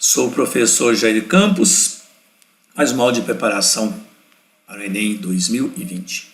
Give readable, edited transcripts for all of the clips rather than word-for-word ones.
Sou o professor Jair Campos, mais uma aula de preparação para o Enem 2020.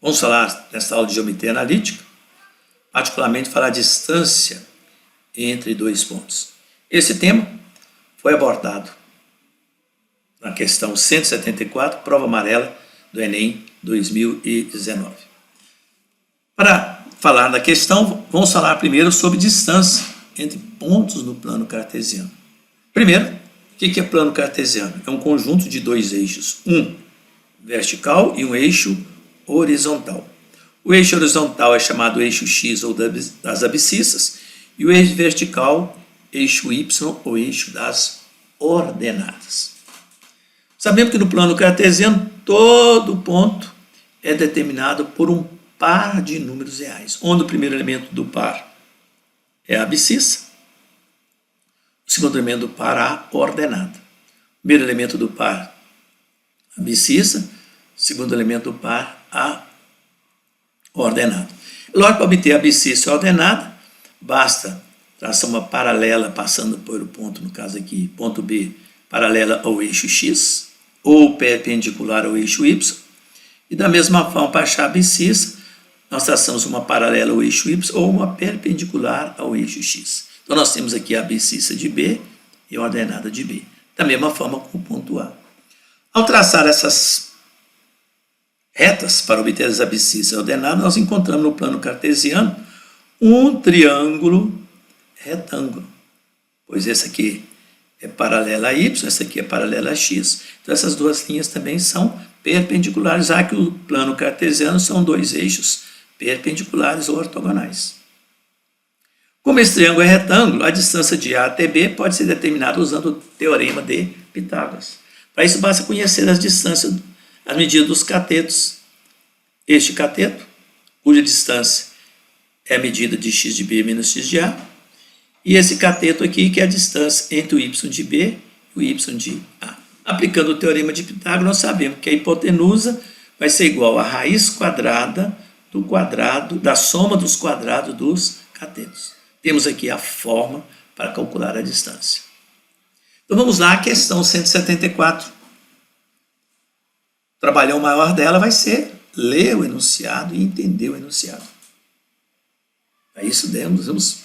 Vamos falar nesta aula de geometria analítica, particularmente falar a distância entre dois pontos. Esse tema foi abordado na questão 174, prova amarela do Enem 2019. Para falar da questão, vamos falar primeiro sobre distância entre pontos no plano cartesiano. Primeiro, o que é plano cartesiano? É um conjunto de dois eixos, um vertical e um eixo horizontal. O eixo horizontal é chamado eixo X ou das abscissas e o eixo vertical, eixo Y ou eixo das ordenadas. Sabemos que no plano cartesiano todo ponto é determinado por um par de números reais, onde o primeiro elemento do par é a abscissa, o segundo elemento do par a ordenada. O primeiro elemento do par a abscissa, o segundo elemento do par a ordenada. Logo, para obter a abscissa ordenada, basta traçar uma paralela passando por o ponto, no caso aqui, ponto B, paralela ao eixo X, ou perpendicular ao eixo Y, e da mesma forma, para achar a abscissa, nós traçamos uma paralela ao eixo Y ou uma perpendicular ao eixo X. Então, nós temos aqui a abscissa de B e a ordenada de B. Da mesma forma com o ponto A. Ao traçar essas retas para obter as abscissas ordenadas, nós encontramos no plano cartesiano um triângulo retângulo. Pois esse aqui é paralela a Y, essa aqui é paralela a X. Então, essas duas linhas também são perpendiculares, já que o plano cartesiano são dois eixos perpendiculares ou ortogonais. Como esse triângulo é retângulo, a distância de A até B pode ser determinada usando o teorema de Pitágoras. Para isso, basta conhecer as distâncias, as medidas dos catetos. Este cateto, cuja distância é a medida de x de B menos x de A, e esse cateto aqui, que é a distância entre o y de B e o y de A. Aplicando o teorema de Pitágoras, nós sabemos que a hipotenusa vai ser igual à raiz quadrada do quadrado, da soma dos quadrados dos catetos. Temos aqui a forma para calcular a distância. Então vamos lá, a questão 174. O trabalhão maior dela vai ser ler o enunciado e entender o enunciado. Para isso vamos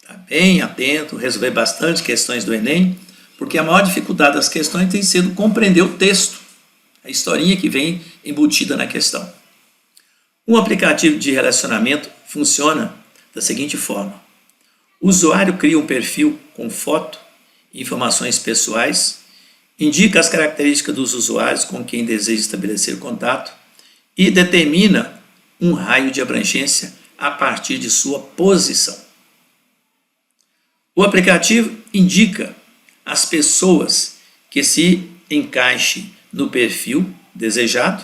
estar bem atento, resolver bastante questões do Enem, porque a maior dificuldade das questões tem sido compreender o texto, a historinha que vem embutida na questão. Um aplicativo de relacionamento funciona da seguinte forma. O usuário cria um perfil com foto, informações pessoais, indica as características dos usuários com quem deseja estabelecer contato e determina um raio de abrangência a partir de sua posição. O aplicativo indica as pessoas que se encaixem no perfil desejado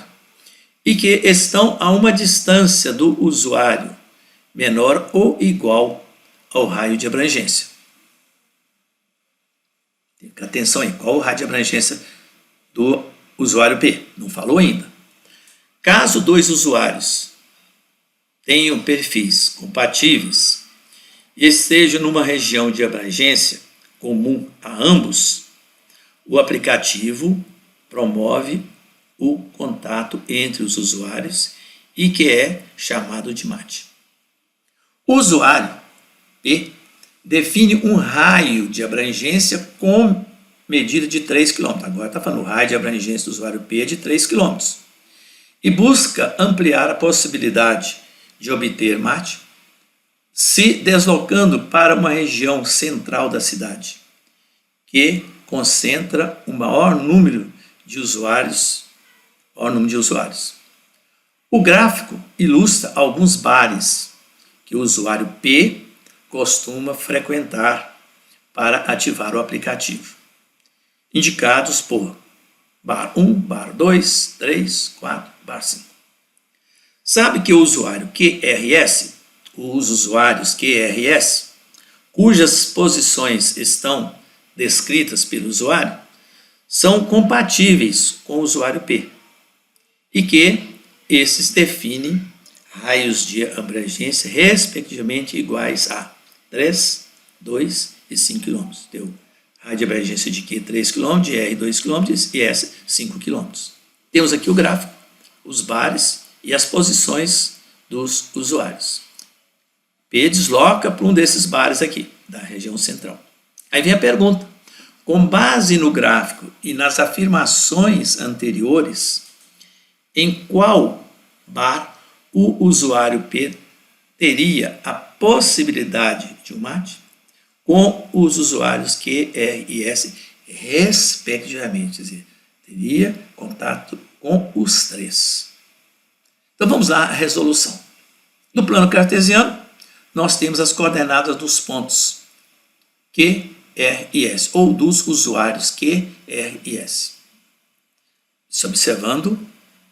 e que estão a uma distância do usuário menor ou igual ao raio de abrangência. Atenção aí, qual o raio de abrangência do usuário P? Não falou ainda. Caso dois usuários tenham perfis compatíveis e estejam numa região de abrangência comum a ambos, o aplicativo promove o contato entre os usuários e que é chamado de match. O usuário P define um raio de abrangência com medida de 3 km. Agora está falando o raio de abrangência do usuário P é de 3 km. E busca ampliar a possibilidade de obter match se deslocando para uma região central da cidade, que concentra o maior número de usuários. O gráfico ilustra alguns bares que o usuário P costuma frequentar para ativar o aplicativo, indicados por bar 1, bar 2, 3, 4, bar 5. Sabe que o usuário QRS, os usuários QRS, cujas posições estão descritas pelo usuário, são compatíveis com o usuário P e que esses definem raios de abrangência respectivamente iguais a 3, 2 e 5 km. Deu raio de abrangência de Q 3 km, de R 2 km e S 5 km. Temos aqui o gráfico, os bares e as posições dos usuários. P desloca para um desses bares aqui, da região central. Aí vem a pergunta. Com base no gráfico e nas afirmações anteriores, em qual bar o usuário P teria a possibilidade de um mate com os usuários Q, R e S, respectivamente? Quer dizer, teria contato com os três. Então vamos lá à resolução. No plano cartesiano, nós temos as coordenadas dos pontos Q, R e S, ou dos usuários Q, R e S. Isso observando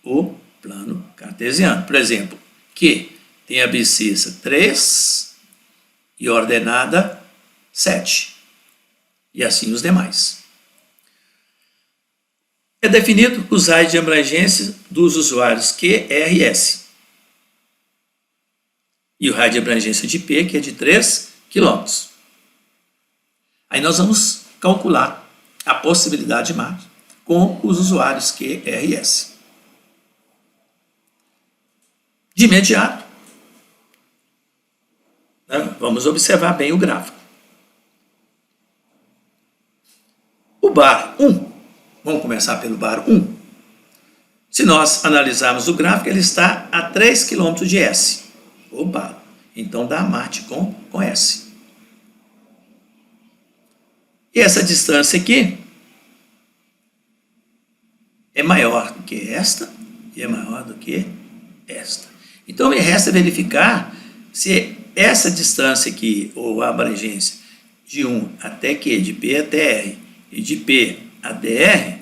o plano cartesiano. Por exemplo, Q tem abscissa 3 e ordenada 7. E assim os demais. É definido os raios de abrangência dos usuários Q, R e S. E o raio de abrangência de P, que é de 3 km. Aí nós vamos calcular a possibilidade de mate com os usuários Q, R e S. De imediato, né, vamos observar bem o gráfico. O bar 1, vamos começar pelo bar 1. Se nós analisarmos o gráfico, ele está a 3 km de S. Opa, então dá mate com S. E essa distância aqui é maior do que esta e é maior do que esta. Então me resta verificar se essa distância aqui, ou a abrangência de 1 até Q, de P até R e de P até R,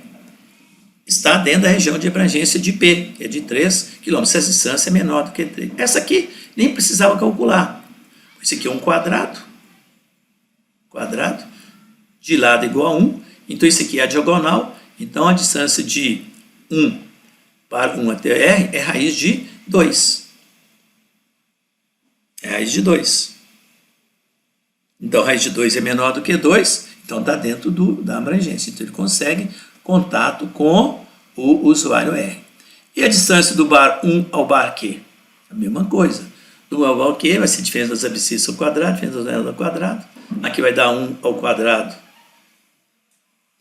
está dentro da região de abrangência de P, que é de 3 km. Essa distância é menor do que 3. Essa aqui nem precisava calcular. Isso aqui é um quadrado, de lado igual a 1. Então isso aqui é a diagonal. Então a distância de 1 para 1 até R é raiz de 2. É raiz de 2. Então raiz de 2 é menor do que 2, então está dentro da abrangência. Então ele consegue contato com o usuário R. E a distância do bar 1 ao bar Q? A mesma coisa. Do 1 ao bar Q vai ser diferença das abscissas ao quadrado, diferença das anelas ao quadrado. Aqui vai dar 1 ao quadrado.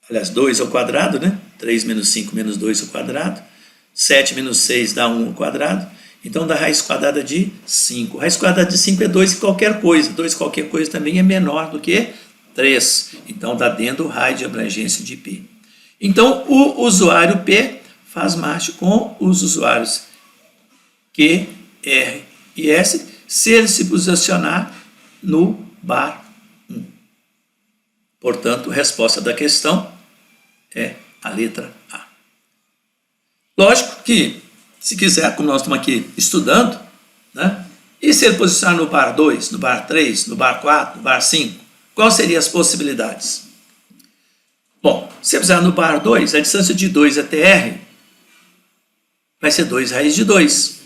Aliás, 2 ao quadrado, né? 3 menos 5 menos 2 ao quadrado. 7 menos 6 dá 1 ao quadrado. Então dá raiz quadrada de 5. Raiz quadrada de 5 é 2 e qualquer coisa. 2 qualquer coisa também é menor do que 3. Então dá dentro do raio de abrangência de P. Então o usuário P faz match com os usuários Q, R e S se ele se posicionar no bar 1. Portanto, a resposta da questão é a letra A. Lógico que, se quiser, como nós estamos aqui estudando, né? E se ele posicionar no bar 2, no bar 3, no bar 4, no bar 5, quais seriam as possibilidades? Bom, se posicionar no bar 2, a distância de 2 até R vai ser 2 raiz de 2.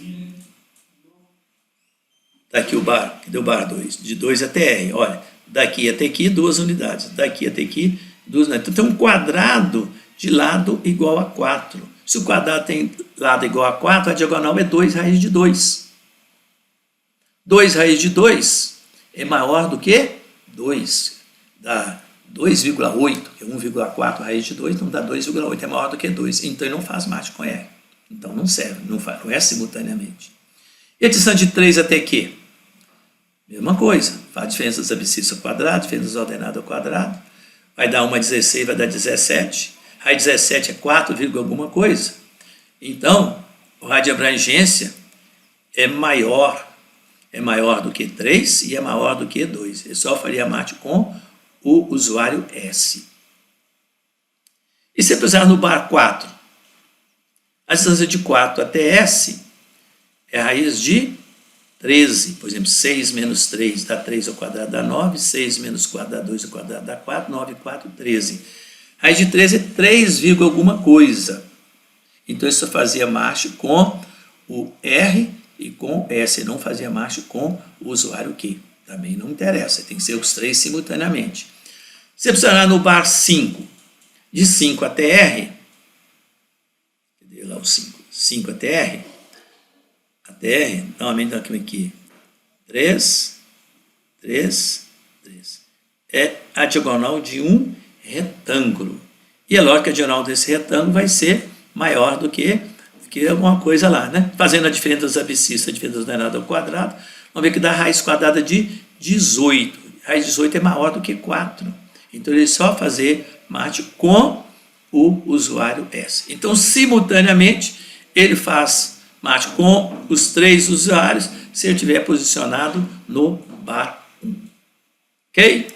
Daqui o bar, que deu bar 2, de 2 até R, olha, daqui até aqui 2 unidades, daqui até aqui 2 unidades. Então tem um quadrado de lado igual a 4. Se o quadrado tem lado igual a 4, a diagonal é 2 raiz de 2. 2 raiz de 2 é maior do que 2. Dá 2,8, que é 1,4 raiz de 2, então dá 2,8, é maior do que 2. Então ele não faz match com R. Então não serve, não é simultaneamente. E a distância de 3 até Q? Mesma coisa, faz a diferença das abscissas ao quadrado, diferença das ordenadas ao quadrado. Vai dar uma 16, vai dar 17. Raiz de 17 é 4, alguma coisa. Então, o raio de abrangência é maior do que 3 e é maior do que 2. Ele só faria match com o usuário S. E se precisar no bar 4? A distância de 4 até S é a raiz de 13. Por exemplo, 6 menos 3 dá 3 ao quadrado dá 9. 6 menos 4 dá 2 ao quadrado dá 4. 9, 4, 13. Raiz de 13 é 3, alguma coisa. Então isso fazia match com o R e com o S. Não fazia match com o usuário Q. Também não interessa, tem que ser os três simultaneamente. Se posicionar no bar 5, de 5 até R, cadê lá o 5? 5 até R, novamente aqui, 3, 3, 3. É a diagonal de um retângulo. E é lógico que a diagonal desse retângulo vai ser maior do que alguma coisa lá, né? Fazendo a diferença dos abscissas, a diferença do elevado ao quadrado, vamos ver que dá raiz quadrada de 18. Raiz de 18 é maior do que 4. Então, ele só fazer matemática com o usuário S. Então, simultaneamente, ele faz matemática com os 3 usuários, se ele estiver posicionado no bar 1. Ok?